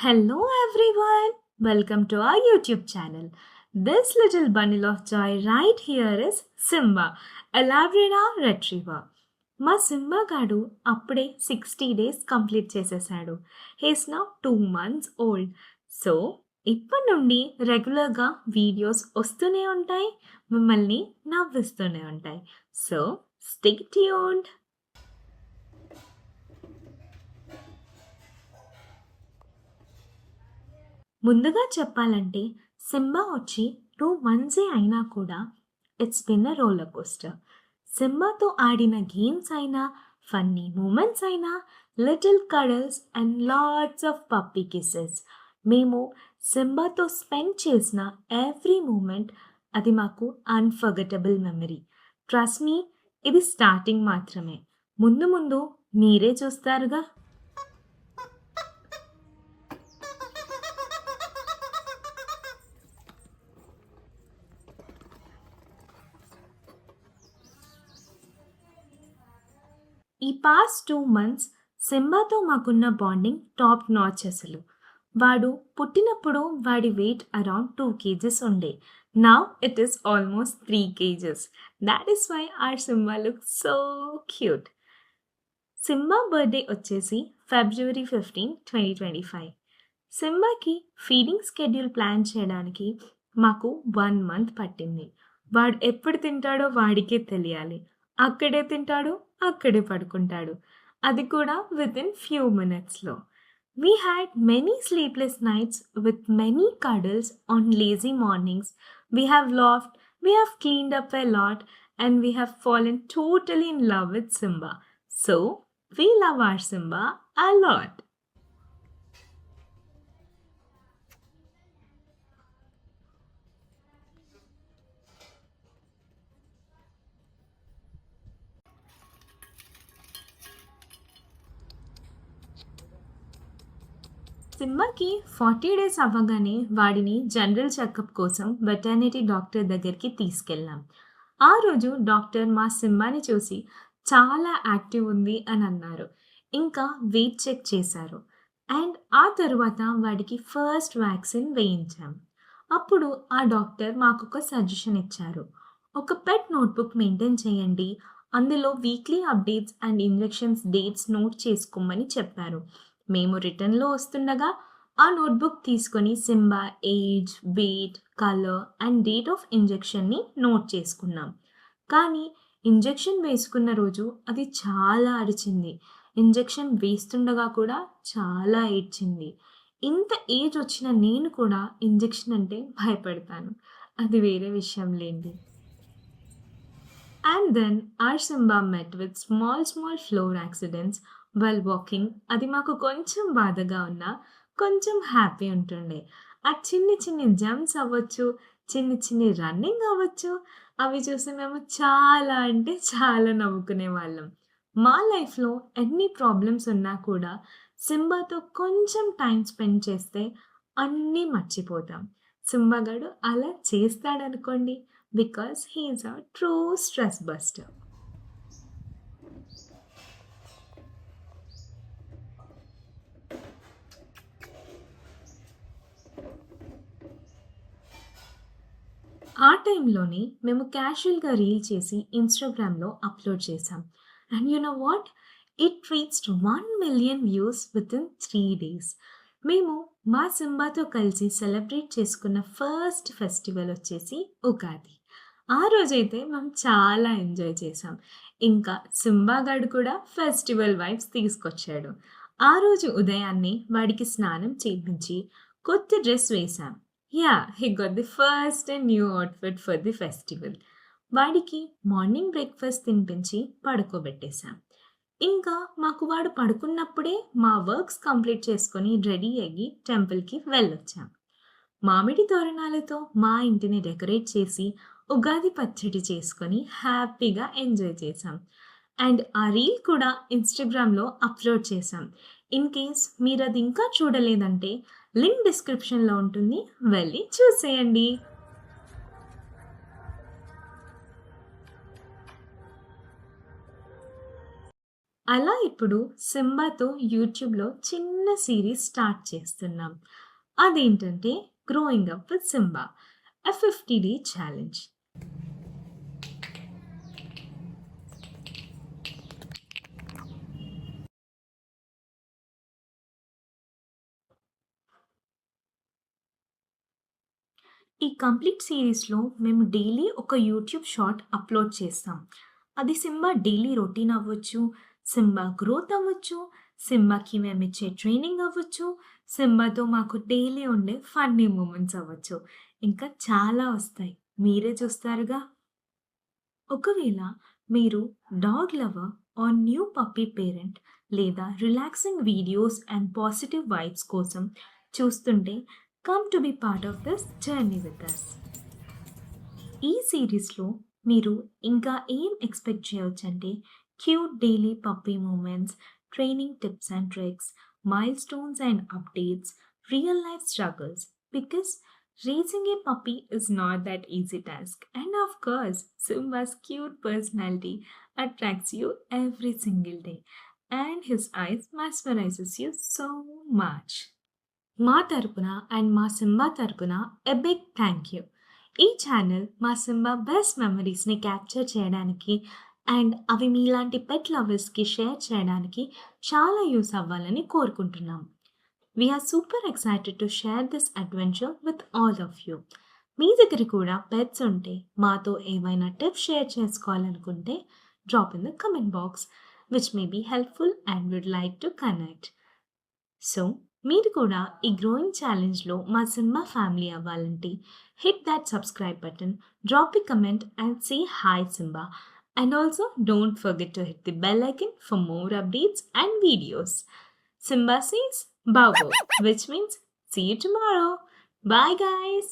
Hello everyone, welcome to our YouTube channel. This little bundle of joy right here is Simba, a Labrador Retriever. మా Simba గాడు అప్పుడే 60 days complete చేసేసాడు. He's now 2 months old. So ఇప్పటి నుండి రెగ్యులర్గా videos వస్తూనే ఉంటాయి, మిమ్మల్ని నవ్విస్తూనే ఉంటాయి. So stay tuned. ముందుగా చెప్పాలంటే సింబా వచ్చి 2 months అయినా కూడా it's been a roller coaster. సింబాతో ఆడిన గేమ్స్ అయినా, ఫన్నీ మూమెంట్స్ అయినా, little cuddles and lots of puppy kisses. మేము సింబాతో స్పెండ్ చేసిన ఎవ్రీ మూమెంట్ అది మాకు అన్ఫర్గెటబుల్ మెమరీ. ట్రస్ట్ మీ, ఇది స్టార్టింగ్ మాత్రమే. ముందు ముందు మీరే చూస్తారుగా. ఈ పాస్ట్ 2 months సింబాతో మాకున్న బాండింగ్ టాప్ నాచ్ అసలు. వాడు పుట్టినప్పుడు వాడి వెయిట్ అరౌండ్ 2 kgs ఉండే. Now it is almost 3 kgs. That is why our Simba look so cute. Simba birthday వచ్చేసి February 15, 2025. సింబాకి ఫీడింగ్ స్కెడ్యూల్ ప్లాన్ చేయడానికి మాకు 1 month పట్టింది. వాడు ఎప్పుడు తింటాడో వాడికే తెలియాలి. అక్కడే తింటాడు, అక్కడే పడుకుంటాడు. అది కూడా వితిన్ ఫ్యూ మినిట్స్లో. We had many sleepless nights with many cuddles on lazy mornings. We have laughed, we have cleaned up a lot and we have fallen totally in love with Simba. So we love our Simba a lot. సింబాకి 40 days అవ్వగానే వాడిని general checkup కోసం veterinary doctor దగ్గరికి తీసుకెళ్ళాం. ఆ రోజు doctor మా సింబాని చూసి చాలా యాక్టివ్ ఉంది అని అన్నారు. ఇంకా వెయిట్ చెక్ చేశారు. అండ్ ఆ తర్వాత వాడికి ఫస్ట్ వ్యాక్సిన్ వేయించాం. అప్పుడు ఆ డాక్టర్ మాకు ఒక సజెషన్ ఇచ్చారు. ఒక పెట్ నోట్బుక్ మెయింటైన్ చేయండి, అందులో weekly updates and injections dates note చేసుకోమని చెప్పారు. మేము రిటర్న్లో వస్తుండగా ఆ నోట్బుక్ తీసుకొని Simba age, weight, colour and date of ఇంజెక్షన్ని నోట్ చేసుకున్నాం. కానీ ఇంజెక్షన్ వేసుకున్న రోజు అది చాలా అరిచింది. ఇంజెక్షన్ వేస్తుండగా కూడా చాలా ఏడ్చింది. ఇంత ఏజ్ వచ్చిన నేను కూడా ఇంజెక్షన్ అంటే భయపడతాను. అది వేరే విషయం లేండి. And then our Simba met with small floor accidents while walking. అది మాకు కొంచెం బాధగా ఉన్నా కొంచెం హ్యాపీ ఉంటుండే. ఆ చిన్ని జంప్స్ అవ్వచ్చు, చిన్ని రన్నింగ్ అవ్వచ్చు, అవి చూసి మేము చాలా అంటే చాలా నవ్వుకునే వాళ్ళం. మా లైఫ్లో ఎన్ని ప్రాబ్లమ్స్ ఉన్నా కూడా సింబాతో కొంచెం టైం స్పెండ్ చేస్తే అన్నీ మర్చిపోతాం. సింబా గాడు అలా చేస్తాడనుకోండి, because he is a true stress buster. ఆ టైంలోనే మేము క్యాషువల్గా రీల్ చేసి ఇన్స్టాగ్రామ్లో అప్లోడ్ చేసాం. And you know what, it reached 1 million views within 3 days. మేము మా సింబాతో కలిసి సెలబ్రేట్ చేసుకున్న ఫస్ట్ ఫెస్టివల్ వచ్చేసి ఉగాది. ఆ రోజైతే మేము చాలా ఎంజాయ్ చేసాం. ఇంకా సింబా గాడు కూడా ఫెస్టివల్ వైబ్స్ తీసుకొచ్చాడు. ఆ రోజు ఉదయాన్నే వాడికి స్నానం చేయించి కొత్త డ్రెస్ వేశాం. He gut the first and new outfit for the festival. వాడికి మార్నింగ్ బ్రేక్ఫాస్ట్ తినిపించి పడుకోబెట్టేశాం. ఇంకా మాకు వాడు పడుకున్నప్పుడే మా వర్క్స్ కంప్లీట్ చేసుకొని రెడీ అయ్యి టెంపుల్కి వెళ్ళొచ్చాం. మామిడి తోరణాలతో మా ఇంటిని డెకరేట్ చేసి ఉగాది పచ్చడి చేసుకొని హ్యాపీగా ఎంజాయ్ చేసాం. అండ్ ఆ రీల్ కూడా ఇన్స్టాగ్రామ్లో అప్లోడ్ చేసాం. ఇన్ కేస్ మీరు అది ఇంకా చూడలేదంటే లింక్ డిస్క్రిప్షన్లో ఉంటుంది, వెళ్ళి చూసేయండి. అలా ఇప్పుడు సింబాతో యూట్యూబ్‌లో చిన్న సీరీస్ స్టార్ట్ చేస్తున్నాం. అదేంటంటే 'growing up with Simba' a 50 day challenge. ఈ కంప్లీట్ సిరీస్‌లో మేము డైలీ ఒక యూట్యూబ్ షార్ట్ అప్‌లోడ్ చేస్తాం. అది సింబా డైలీ రొటీన్ అవ్వచ్చు, సింబా గ్రోత్ అవ్వచ్చు, సింబాకి మేమిచ్చే ట్రైనింగ్ అవ్వచ్చు, సింబాతో మాకు డైలీ ఉండే ఫన్నీ మూమెంట్స్ అవ్వచ్చు. ఇంకా చాలా వస్తాయి. మీరే చూస్తారుగా. ఒకవేళ మీరు dog lover or new puppy parent లేదా relaxing videos and positive vibes కోసం చూస్తుంటే come to be part of this journey with us. ఈ సిరీస్లో మీరు ఇంకా ఏం ఎక్స్పెక్ట్ చేయొచ్చంటే cute daily puppy moments, training tips and tricks, milestones and updates, real life struggles. Because raising a puppy is not that easy task. And of course, Simba's cute personality attracts you every single day. And his eyes mesmerizes you so much. మా తరపున and మా Simba తరపున a big thank you. ఈ channel మా Simba best మెమరీస్ని capture చేయడానికి and అవి మీలాంటి పెట్ లవర్స్కి share చేయడానికి చాలా యూస్ అవ్వాలని కోరుకుంటున్నాం. We are super excited to share this adventure with all of you. మీ దగ్గర కూడా పెట్స్ ఉంటే మాతో ఏమైనా టిప్స్ షేర్ చేసుకోవాలనుకుంటే drop in the comment box which may be helpful and would like to connect. So మీరు కూడా ఈ గ్రోయింగ్ ఛాలెంజ్లో మా సింబా ఫ్యామిలీ అవ్వాలంటే hit that subscribe button, drop a comment and say hi Simba. And also don't forget to hit the bell icon for more updates and videos. Simba says bow bow, which means see you tomorrow. Bye guys.